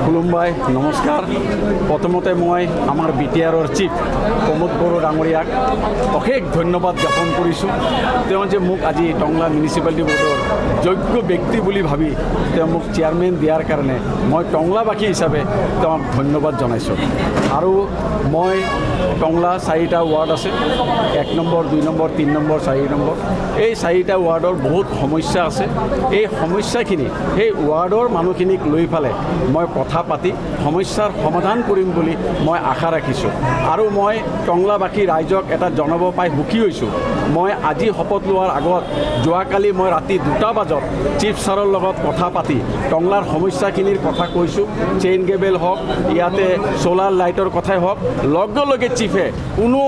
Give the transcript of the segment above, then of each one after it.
খুলুমবাই নমস্কাৰ। প্ৰথমতে মই আমাৰ বিটিআৰৰ চিফ প্ৰমোদ বড়ো ডাঙৰীয়াক অশেষ ধন্যবাদ জ্ঞাপন কৰিছোঁ। তেওঁ যে মোক আজি টংলা মিউনিচিপালিটি বৰ্ডৰ যোগ্য ব্যক্তি বুলি ভাবি তেওঁ মোক চেয়াৰমেন দিয়াৰ কাৰণে মই টংলাবাসী হিচাপে তেওঁক ধন্যবাদ জনাইছোঁ। আৰু মই টংলা 4টা ৱাৰ্ড আছে, 1 নম্বৰ 2 নম্বৰ 3 নম্বৰ 4 নম্বৰ। এই 4টা ৱাৰ্ডৰ বহুত সমস্যা আছে। এই সমস্যাখিনি সেই ৱাৰ্ডৰ মানুহখিনিক লৈ পেলাই মই কথা পাতি সমস্যাৰ সমাধান কৰিম বুলি মই আশা ৰাখিছোঁ। আৰু মই টংলাবাসী ৰাইজক এটা জনাব পাই সুখী হৈছোঁ। মই আজি শপত লোৱাৰ আগত যোৱাকালি মই ৰাতি 2টা বজাত চিফ ছাৰৰ লগত কথা পাতি টংলাৰ সমস্যাখিনিৰ কথা কৈছোঁ। চেইন কেবল হওক, ইয়াতে চ'লাৰ লাইটৰ কথাই হওক, লগে লগে চিফে কোনো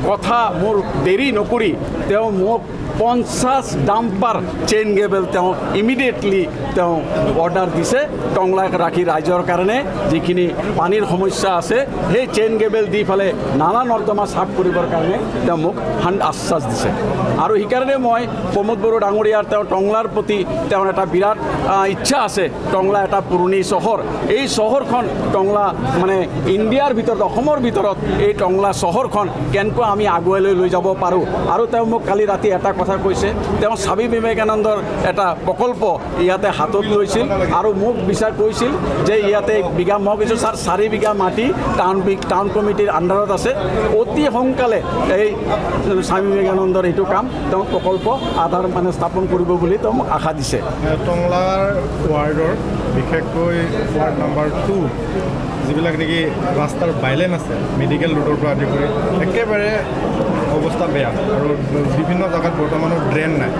কথা মোৰ দেৰি নকৰি তেওঁ মোক 50 ডাম্পাৰ চেইন কেবল তেওঁ ইমিডিয়েটলি তেওঁ অৰ্ডাৰ দিছে। টংলাক ৰাখি ৰাইজৰ কাৰণে যিখিনি পানীৰ সমস্যা আছে সেই চেইন কেবল দি পেলাই নালা নৰ্দমা চাফ কৰিবৰ কাৰণে তেওঁ মোক আশ্বাস দিছে। আৰু সেইকাৰণে মই প্ৰমোদ বড়ো ডাঙৰীয়াৰ তেওঁ টংলাৰ প্ৰতি তেওঁৰ এটা বিৰাট ইচ্ছা আছে। টংলা এটা পুৰণি চহৰ, এই চহৰখন টংলা মানে ইণ্ডিয়াৰ ভিতৰত, অসমৰ ভিতৰত এই টংলা চহৰখন কেনেকৈ আমি আগুৱাই লৈ যাব পাৰোঁ। আৰু তেওঁ মোক কালি ৰাতি এটা কথা কৈছে, তেওঁ স্বামী বিবেকানন্দৰ এটা প্ৰকল্প ইয়াতে হাতত লৈছিল আৰু মোক বিচাৰ কৈছিল যে ইয়াতে বিঘা, মই কৈছোঁ ছাৰ 4 বিঘা মাটি টাউন কমিটিৰ আণ্ডাৰত আছে, অতি সোনকালে এই স্বামী বিবেকানন্দৰ এইটো কাম তেওঁ প্ৰকল্প আধাৰ মানে স্থাপন কৰিব বুলি তেওঁ মোক আশা দিছে। টংলাৰ ৱাৰ্ডৰ বিশেষকৈ ৱাৰ্ড নম্বৰ 2 যিবিলাক নেকি ৰাস্তাৰ বাইলেন আছে, মেডিকেল ৰোডৰ পৰা আদি কৰি একেবাৰে অৱস্থা বেয়া আৰু বিভিন্ন জেগাত বৰ্তমানো ড্ৰেইন নাই।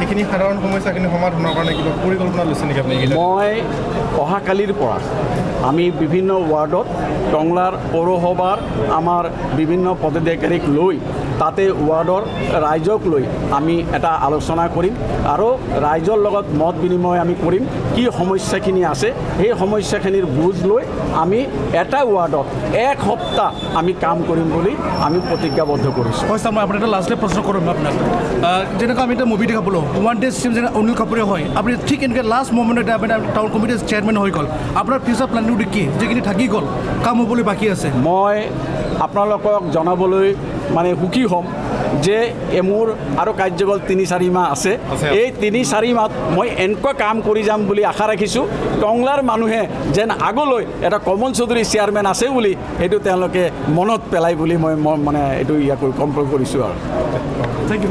এইখিনি সাধাৰণ সমস্যাখিনি সমাধানৰ কাৰণে কিবা পৰিকল্পনা লৈছে নেকি আপুনি? মই অহাকালিৰ পৰা আমি বিভিন্ন ৱাৰ্ডত টংলাৰ পৌৰসভাৰ আমাৰ বিভিন্ন পদাধিকাৰীক লৈ তাতে ৱাৰ্ডৰ ৰাইজক লৈ আমি এটা আলোচনা কৰিম আৰু ৰাইজৰ লগত মত বিনিময় আমি কৰিম। কি সমস্যাখিনি আছে সেই সমস্যাখিনিৰ বুজ লৈ আমি এটা ৱাৰ্ডত 1 সপ্তাহ আমি কাম কৰিম বুলি আমি প্ৰতিজ্ঞাবদ্ধ কৰিছোঁ। হয় ছাৰ, মই আপোনাক এটা লাষ্টলি প্ৰশ্ন কৰিম আপোনাক। যেনেকৈ আমি এটা মুভি দেখা পালোঁ, ওৱান ডে চিম যেনে অনিল কাপুৰে হয়, আপুনি ঠিক এনেকৈ লাষ্ট মমেণ্টত আপোনাৰ টাউন কমিটিৰ চেয়াৰমেন হৈ গ'ল, আপোনাৰ ফিউচাৰ প্লেনিংটো কি? যিখিনি থাকি গ'ল, কাম হ'বলৈ বাকী আছে। মই আপোনালোকক জনাবলৈ মানে সুখী হ'ম যে মোৰ আৰু কাৰ্যকাল 3-4 মাহ আছে। এই 3-4 মাহত মই এনেকুৱা কাম কৰি যাম বুলি আশা ৰাখিছোঁ। টংলাৰ মানুহে যেন আগলৈ এটা কমল চৌধুৰী চেয়াৰমেন আছে বুলি সেইটো তেওঁলোকে মনত পেলাই বুলি মই মানে এইটো কম্পল কৰিছোঁ আৰু। Thank U.